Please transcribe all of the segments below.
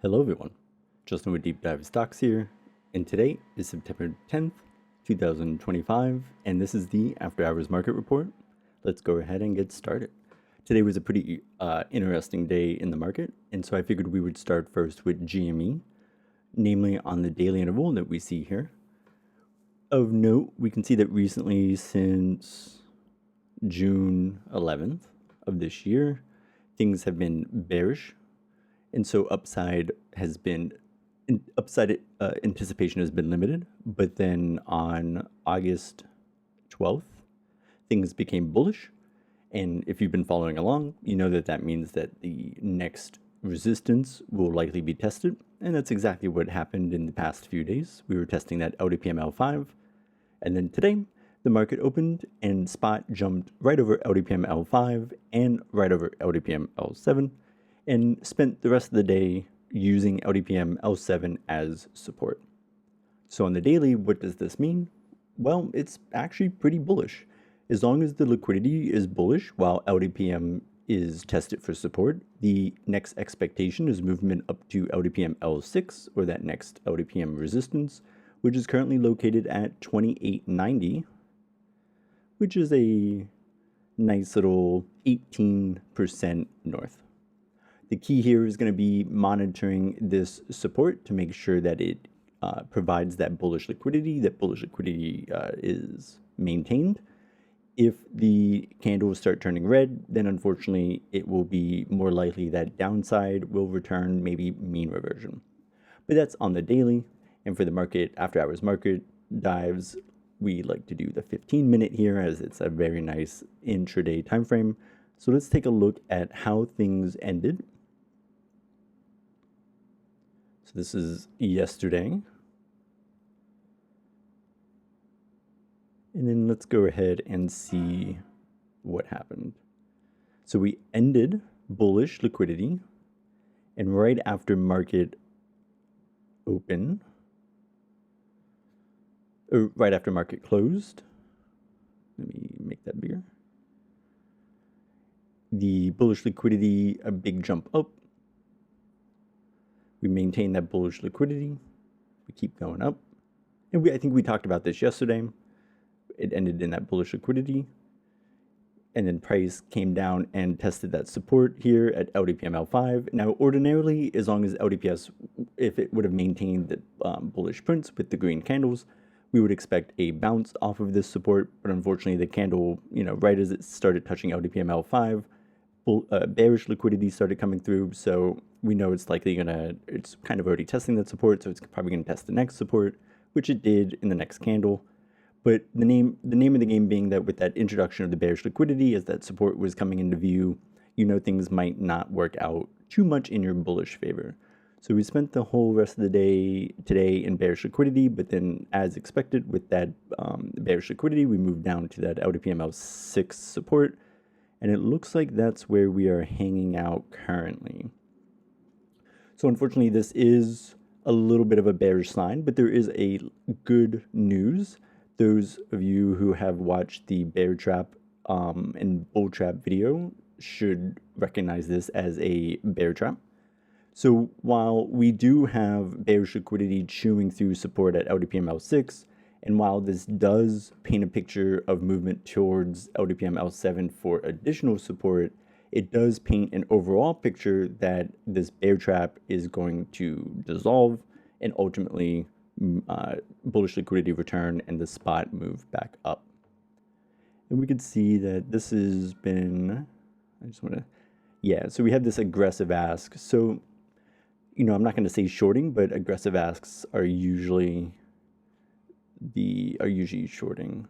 Hello everyone, Justin with Deep Dive Stocks here, and today is September 10th, 2025, and this is the After Hours Market Report. Let's go ahead and get started. Today was a pretty interesting day in the market, and so I figured we would start first with GME, namely on the daily interval that we see here. Of note, we can see that recently, since June 11th of this year, things have been bearish. And so upside anticipation has been limited, but then on August 12th, things became bullish. And if you've been following along, you know that that means that the next resistance will likely be tested. And that's exactly what happened in the past few days. We were testing that LDPM L5. And then today, the market opened and spot jumped right over LDPM L5 and right over LDPM L7. And spent the rest of the day using LDPM L7 as support. So on the daily, what does this mean? Well, it's actually pretty bullish. As long as the liquidity is bullish while LDPM is tested for support, the next expectation is movement up to LDPM L6, or that next LDPM resistance, which is currently located at 2890, which is a nice little 18% north. The key here is going to be monitoring this support to make sure that it provides that bullish liquidity, is maintained. If the candles start turning red, then unfortunately it will be more likely that downside will return, maybe mean reversion. But that's on the daily. And for the market, after hours market dives, we like to do the 15-minute here, as it's a very nice intraday time frame. So let's take a look at how things ended. So this is yesterday. And then let's go ahead and see what happened. So we ended bullish liquidity, and right after market open, or right after market closed, let me make that bigger. The bullish liquidity, a big jump up. We maintain that bullish liquidity. We keep going up. And I think we talked about this yesterday. It ended in that bullish liquidity. And then price came down and tested that support here at LDPM L5. Now, ordinarily, as long as LDPS, if it would have maintained the bullish prints with the green candles, we would expect a bounce off of this support. But unfortunately, the candle, right as it started touching LDPM L5, bearish liquidity started coming through, so we know it's likely it's kind of already testing that support, so it's probably gonna test the next support, which it did in the next candle. But the name of the game being that with that introduction of the bearish liquidity, as that support was coming into view, things might not work out too much in your bullish favor. So we spent the whole rest of the day today in bearish liquidity, but then as expected with that bearish liquidity, we moved down to that LDPM L6 support. And it looks like that's where we are hanging out currently. So unfortunately, this is a little bit of a bearish sign, but there is a good news. Those of you who have watched the bear trap and bull trap video should recognize this as a bear trap. So while we do have bearish liquidity chewing through support at LDPM L6, and while this does paint a picture of movement towards LDPM L7 for additional support, it does paint an overall picture that this bear trap is going to dissolve and ultimately bullish liquidity return and the spot move back up. And we could see that this has been, so we have this aggressive ask. So, I'm not going to say shorting, but aggressive asks are usually shorting.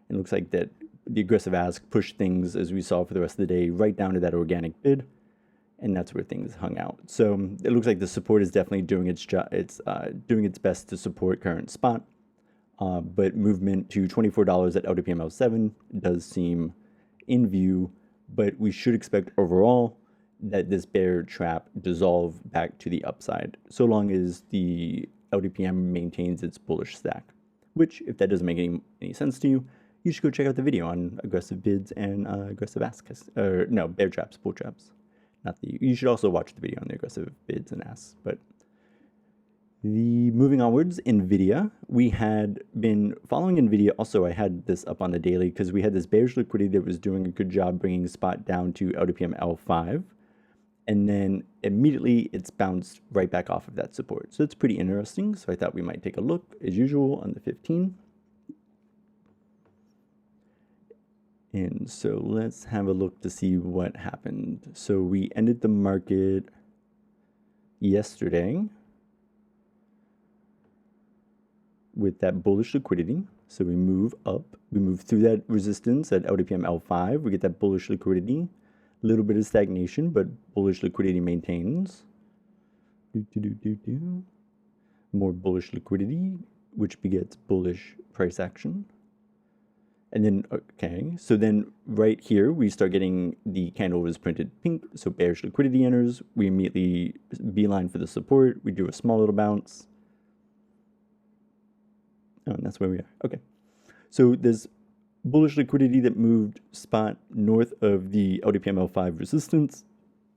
It looks like that the aggressive ask pushed things, as we saw for the rest of the day, right down to that organic bid, and that's where things hung out. So it looks like the support is definitely doing its job. It's doing its best to support current spot, but movement to $24 at LDPM L7 does seem in view. But we should expect overall that this bear trap dissolve back to the upside, so long as the LDPM maintains its bullish stack, which, if that doesn't make any sense to you, you should go check out the video on aggressive bids and aggressive asks, bear traps, bull traps. You should also watch the video on the aggressive bids and asks. But moving onwards, NVIDIA, we had been following NVIDIA. Also, I had this up on the daily because we had this bearish liquidity that was doing a good job bringing spot down to LDPM L5. And then immediately it's bounced right back off of that support. So it's pretty interesting. So I thought we might take a look as usual on the 15. And so let's have a look to see what happened. So we ended the market yesterday with that bullish liquidity. So we move up, we move through that resistance at LDPM L5. We get that bullish liquidity. Little bit of stagnation, but bullish liquidity maintains. More bullish liquidity, which begets bullish price action. And then, okay, so then right here, we start getting the candle was printed pink, so bearish liquidity enters. We immediately beeline for the support. We do a small little bounce. Oh, and that's where we are. Okay, so there's bullish liquidity that moved spot north of the LDPM L5 resistance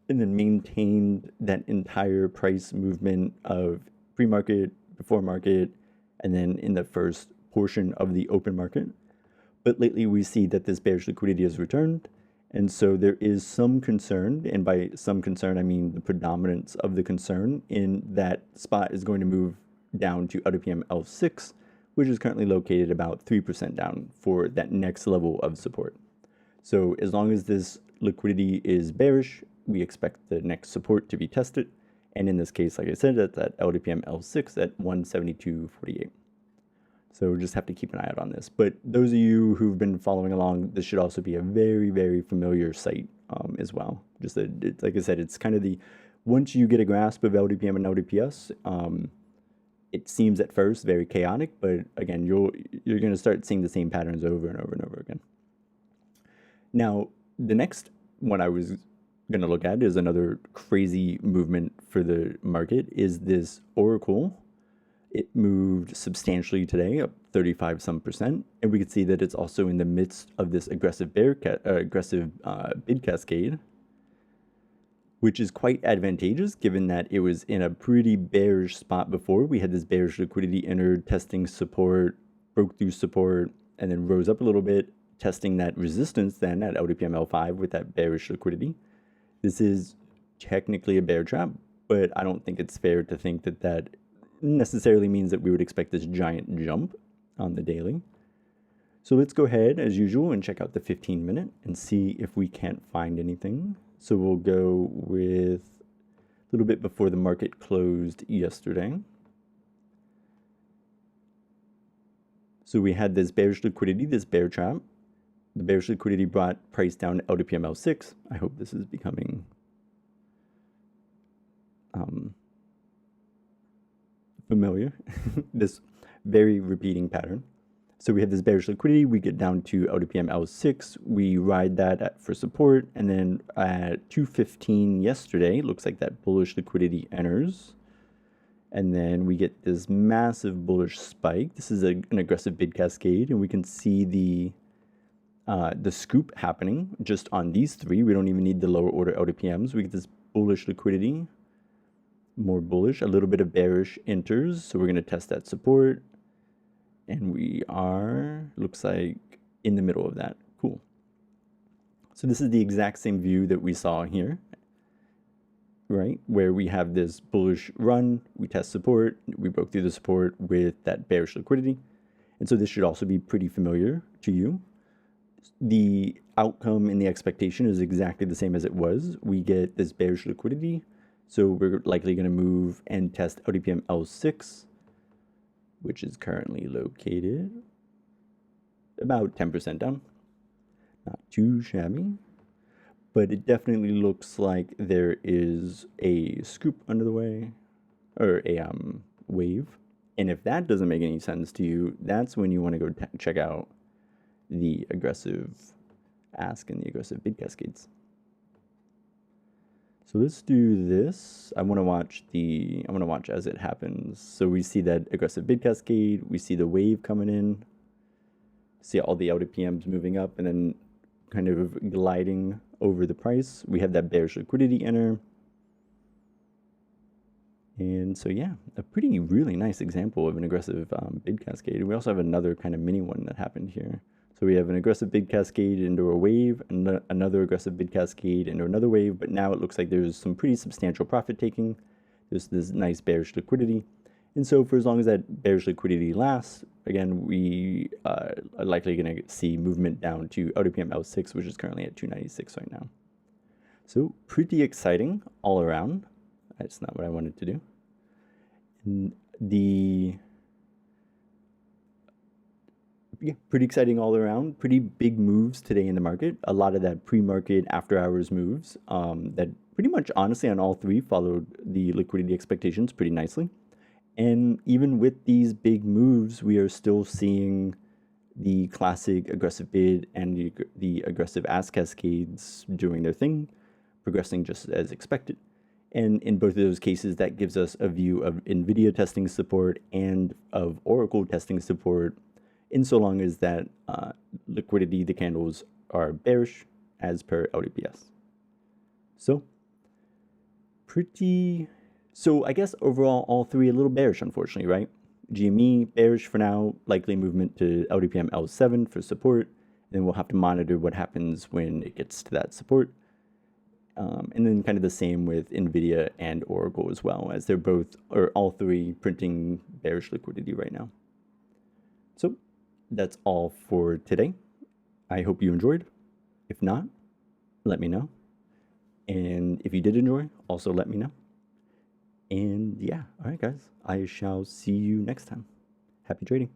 and then maintained that entire price movement of pre-market, before market, and then in the first portion of the open market. But lately we see that this bearish liquidity has returned. And so there is some concern, and by some concern, I mean the predominance of the concern in that spot is going to move down to LDPM L6, which is currently located about 3% down for that next level of support. So as long as this liquidity is bearish, we expect the next support to be tested. And in this case, like I said, that's at LDPM L6 at 172.48. So just have to keep an eye out on this. But those of you who've been following along, this should also be a very, very familiar site as well. Just that, like I said, it's kind of once you get a grasp of LDPM and LDPS, it seems at first very chaotic, but again, you're going to start seeing the same patterns over and over and over again. Now, the next one I was going to look at is another crazy movement for the market is this ORCL. It moved substantially today, up 35% and we can see that it's also in the midst of this aggressive bid cascade, which is quite advantageous given that it was in a pretty bearish spot before. We had this bearish liquidity entered, testing support, broke through support, and then rose up a little bit, testing that resistance then at LDPM L5 with that bearish liquidity. This is technically a bear trap, but I don't think it's fair to think that that necessarily means that we would expect this giant jump on the daily. So let's go ahead as usual and check out the 15-minute and see if we can't find anything. So we'll go with a little bit before the market closed yesterday. So we had this bearish liquidity, this bear trap. The bearish liquidity brought price down to LDPM L6. I hope this is becoming familiar. This very repeating pattern. So we have this bearish liquidity, we get down to LDPM L6, we ride that for support, and then at 2:15 yesterday, looks like that bullish liquidity enters. And then we get this massive bullish spike. This is an aggressive bid cascade, and we can see the scoop happening just on these three. We don't even need the lower order LDPMs. We get this bullish liquidity, more bullish, a little bit of bearish enters. So we're going to test that support. And we are, looks like, in the middle of that. Cool. So this is the exact same view that we saw here, right? Where we have this bullish run, we test support, we broke through the support with that bearish liquidity. And so this should also be pretty familiar to you. The outcome and the expectation is exactly the same as it was. We get this bearish liquidity. So we're likely going to move and test LDPM L6, which is currently located about 10% down. Not too shabby, but it definitely looks like there is a scoop under the way, or a wave. And if that doesn't make any sense to you, that's when you want to go check out the aggressive ask and the aggressive bid cascades. So let's do this. I want to watch as it happens. So we see that aggressive bid cascade, we see the wave coming in, see all the LDPMs moving up and then kind of gliding over the price. We have that bearish liquidity enter. And so, yeah, a really nice example of an aggressive bid cascade. We also have another kind of mini one that happened here. So we have an aggressive bid cascade into a wave, and another aggressive bid cascade into another wave, but now it looks like there's some pretty substantial profit taking. There's this nice bearish liquidity. And so for as long as that bearish liquidity lasts, again, we are likely going to see movement down to LDPM L6, which is currently at 296 right now. So pretty exciting all around. That's not what I wanted to do. And pretty exciting all around. Pretty big moves today in the market. A lot of that pre-market after hours moves that pretty much honestly on all three followed the liquidity expectations pretty nicely. And even with these big moves, we are still seeing the classic aggressive bid and the aggressive ask cascades doing their thing, progressing just as expected. And in both of those cases, that gives us a view of NVDA testing support and of Oracle testing support, in so long as that liquidity, the candles are bearish as per LDPS. So I guess overall, all three a little bearish, unfortunately, right? GME, bearish for now, likely movement to LDPM L7 for support. And then we'll have to monitor what happens when it gets to that support. And then kind of the same with NVIDIA and Oracle as well, as they're both, or all three, printing bearish liquidity right now. So that's all for today. I hope you enjoyed. If not, let me know. And if you did enjoy, also let me know. And yeah, all right, guys, I shall see you next time. Happy trading.